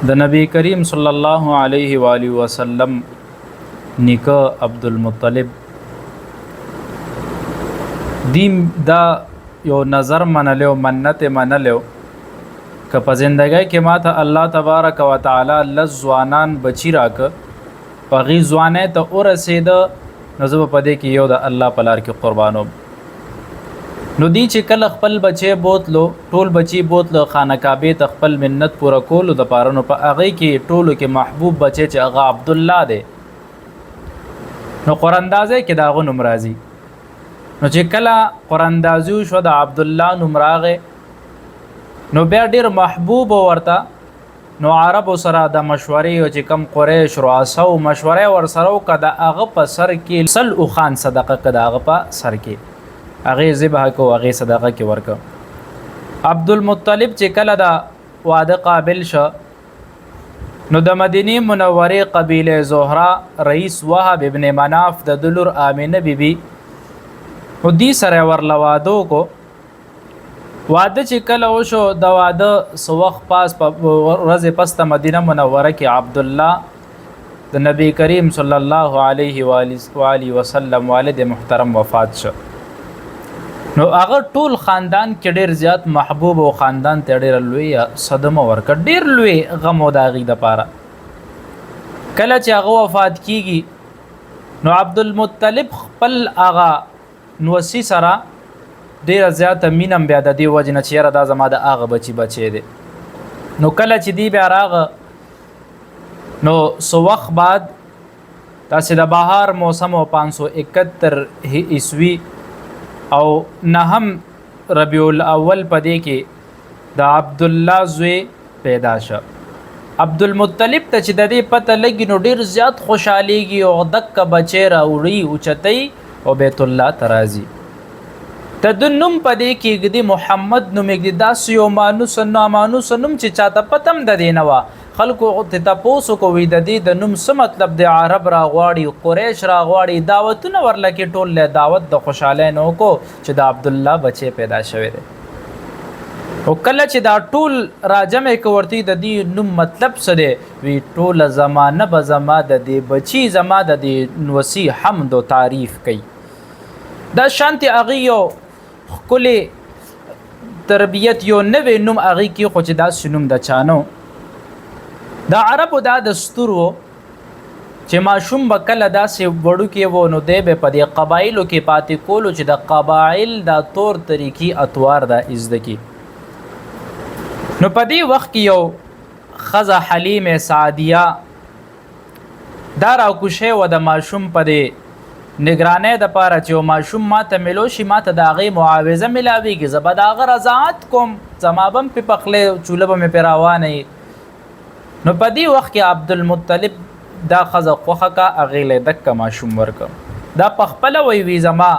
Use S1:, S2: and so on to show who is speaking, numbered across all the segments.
S1: د نبی کریم صلی الله علیه و آله وسلم نیکه عبدالمطلب دیم دا یو نظر منلیو منت منلیو که په زندګۍ کې ماته الله تبارک و تعالی لزوانان بچی راک پغی ځوانه ته ورسید نو زه په دې کې یو د الله په لار کې قربانوم. نو دی چې کله خپل بچی بوتلو ټول بچی بوتلو خانه کعبه ته خپل منت پوره کولو د پاره نو په هغه کې ټولو کې محبوب بچی چې هغه عبد الله دی نو قراندازه کې داغه نوم راځي. نو چې کله قراندازي شو د عبد الله نوم راغې نو بیا ډیر محبوب ورته نو عربو سره د مشورې او چې کم قریش رؤسا او مشورې ور سره کده هغه په سر کې سل او خان صدقه کده هغه په سر کې هغه ذبح کو هغه صدقه کې ورک. عبدالمطلب چې کله دا واده قابل شو نو د مدینه منوره قبیله زهرا رئیس وهب ابن مناف د دلور امینه بیبي او دی سره ورلوادو کو واده چې کله وشو د واده سوخ پاس ورځ پس ته مدینه منوره کې عبد الله د نبی کریم صلی الله علیه و آله وسلم والد محترم وفات شو. نو هغه ټول خاندان کې ډیر زیات محبوب او خاندان ته ډیر لوی صدمه ورکړ ډیر لوی غم او داغي د پاره. کله چې هغه وفات کیږي نو عبدالمطلب خپل هغه نوسی سره ډیر زیات مینم بیا د دې وجنه چې را د زما د هغه بچی دی. نو کله چې دی بیا راغه نو سو وخت بعد تاسو د بهار موسم 571 عیسوی او نهم ربیع الاول پدې کې د عبد الله زوی پیدا شو. عبدالمطلب ته چې د دې پته لګي نو ډیر زیات خوشاليږي او دک بچی راوړي او چتای او بیت الله ترازی تدنم پدې کې د محمد نوم کې داس یو مانوس نوم چې چاته پتم د دینوا خلکو ته تاسو کو وی د دې د نوم څه مطلب د عرب را غواړي قریش را غواړي دعوتونه ورلکه ټول له دعوت د خوشاله نو کو چې د عبد الله بچي پیدا شوی دی. او کله چې دا ټول راجمه کوورتي د دې نوم مطلب څه دی وی ټول زمانه به زما د دې بچي زما د دې نوسی حمد او تعریف کوي. دا شانتي اغیو کلی تربیت یو نوې نوم اغي کې خو چې دا سنوم د چانو دا عربو دا دستور وو چې ماشوم به کله داسې وړو کې وو نو دی به په دې قبایلو کې پاتې کولو چې د قبایل دا طور طریقې اتوار دا ازده کی. نو په دې وخت کې یو خزه حلیم سعدیه دا راکوشه و د ماشوم په دې نگرانه د پاره چې ماشوم ماته ملو شي ماته د هغې معاوضه ملاویږي زه به د هغه رضاعت کوم زما به هم پې پخلی چوله به مې پې روانه نو په دې وخت کې عبدالمطلب دا ښځه خوښه کا هغې له دکه ماشوم ورکړ. دا پخپله وی زما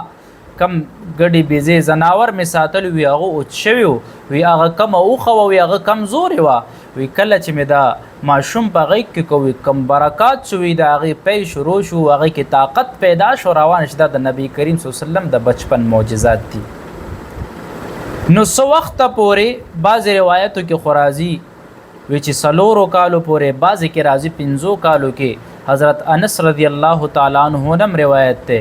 S1: کم ګډې بیزې زناور مې ساتلی وي هغه اوچ شوي وي هغه کمه اوښه وه وي هغه کمزورې وه وی کله چې مې دا ماشوم په غېږ کې کوي کم برکات شو وي د هغې پی شروع شو هغې کې طاقت پیدا شو روان شي دا د نبي کریم صلی الله علیه وسلم د بچپن معجزات دي. نو څه وخته پورې بعضې روایتو کې خو راځي وی چې سلورو کالو پورې بعضې کې راځي 5 کالو کې حضرت انس رضی الله تعالی عنہ نم روایت ته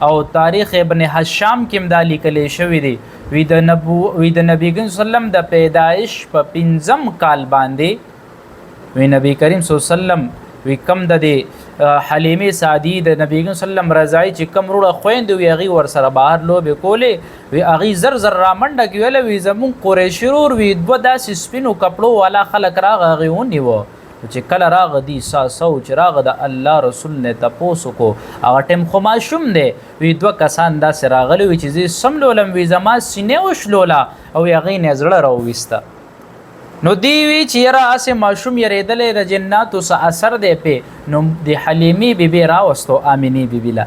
S1: او تاریخ ابن حشام کې دا لیکلی شوی دی وی د نبی کریم صلی الله علیه وسلم د پیدایش په 5م کال باندې وی نبی کریم صلی الله علیه وسلم وی کم د حلیمه سعدی د نبی کریم صلی الله علیه وسلم رضای چې کم وروړه خویندې وي هغې ورسره بهر لوبې کولې وی هغې زر زر رامنډه کې ویله وی زمونږ قریشي ورور وي 2 داسې سپینو کپړو والا خلک راغه هغې ونیوه چې کله راغه دی ساسو چې راغه د الله رسول نه تپوسو کو هغه ټیم خو ماشوم دی وی 2 کسان داسې راغلي وي چې زه سملولم وی زما سینې وشلوله او هغې نه زړه راوویسته. نو دی وی چې یاره هسې ماشوم یریدلی د جناتو څه اثر دی پې نو د حلیمې بیبي راوستو آمینې بیبي له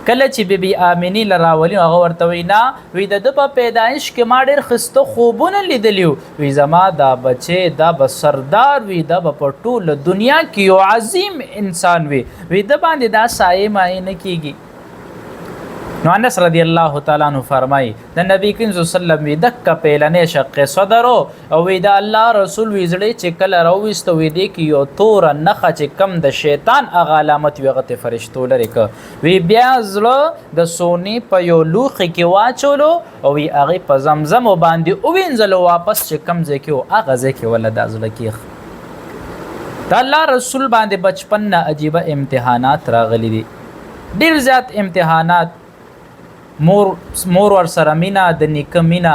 S1: کله چې بیبي آمینې له راولي هغه ورته وی نه وی د ده په پیدایش کې ما ډېر ښایسته خوبونه لیدلي وی زما دا بچی دا به سردار وي دا به په ټوله دنیا کې یو عظیم انسان وي ده باندې دا سایې مایې نه کېږي نو انس رضی الله تعالی عنہ فرمای د نبی کریم صلی الله علیه وسلم وی دک پیلنې شق صدر او وی د الله رسول ویزړي چې کله راويست وی دی کی یو تور نخه چې کم د شیطان اغه علامت ویغه فرشتو لري ک وی بیا زړه د سونی په یو لوخي کې واچولو او وی هغه په زمزم باندې او وینځلو واپس چې کم ځکه اغه ځکه ول د ازله کې د الله رسول باندې بچپن نه عجیب امتحانات راغلي دي ډیر زیات امتحانات مور ور سره مینا د نیکه مینا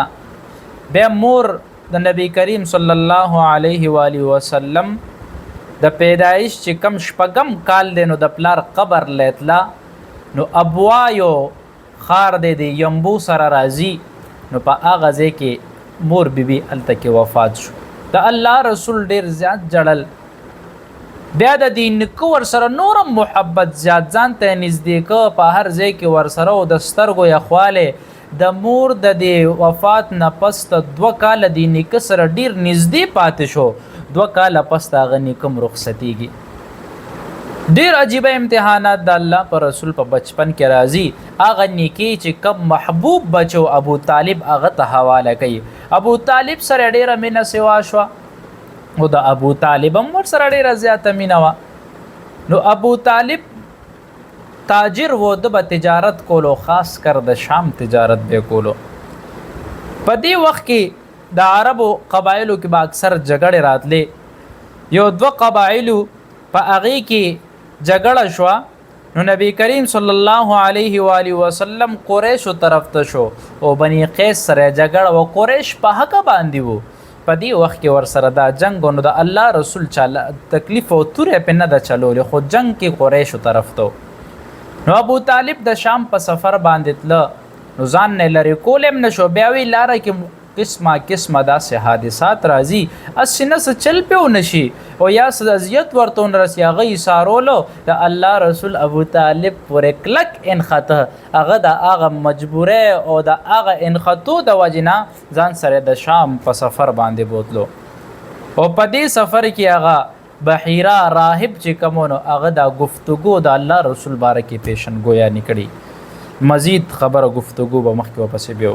S1: بیا مور د نبی کریم صلی الله علیه و آله وسلم د پیدایش چې کم شپږم کال دی نو د پلار قبر لیتلا نو ابوا یو خار دی یمبو سره راځي نو په هغه ځای کې مور بیبي هلته کې وفات شو د الله رسول ډیر زیات جړل بیا د دین کو ور سره نورم محبت زیات ځان ته نږدې کو په هر ځای کې ور سره او د سترګو یخواله د مور د دې وفات نه پس ته 2 کال د نیکه سره ډیر نږدې پاتې شو 2 کال پس ته غنی کوم رخصتیږي ډیر عجیب امتحانات د الله پر رسول په بچپن کې راځي اغه نیکی چې کم محبوب بچو ابو طالب اغه ته حواله کوي ابو طالب سره ډیره مینه سوا شو او د ابو طالب هم ور سره ډیره زیاته مینه وه نو ابو طالب تاجر و د به تجارت کولو خاص کر د شام تجارت به کولو په دې وخت کې د عربو قبایلو کې به اکثر جګړې راتلې یو 2 قبایلو په هغې کې جګړه شوه نو نبی کریم صلی الله علیه و آله وسلم قریشو طرف ته شو او بني قیس سره جګړه و قریش په حق باندې وو په دې وخت کې ور سره دا جنگ نو د الله رسول چاله تکلیف او تورې په نه د چلول خو جنگ کې قریش طرف ته نو ابو طالب د شام په سفر باندې تل نو ځان نه لري کولم نشو بیا وی لار کې قسمه داسې حادثات راځي اسنه څه چل پیو نشي او یا اذیت ورته رسي هغه سارولو د الله رسول ابو طالب پر کلک انخته هغه د هغه مجبوره او د هغه انخطو د وجنا ځان سره د شام په سفر باندې بوتلو او په دې سفر کې هغه بحیرا راهب چې کومونو هغه د گفتگو د الله رسول بارکه پیشن گویا نکړي مزید خبره گفتگو به مخکې واپس بیا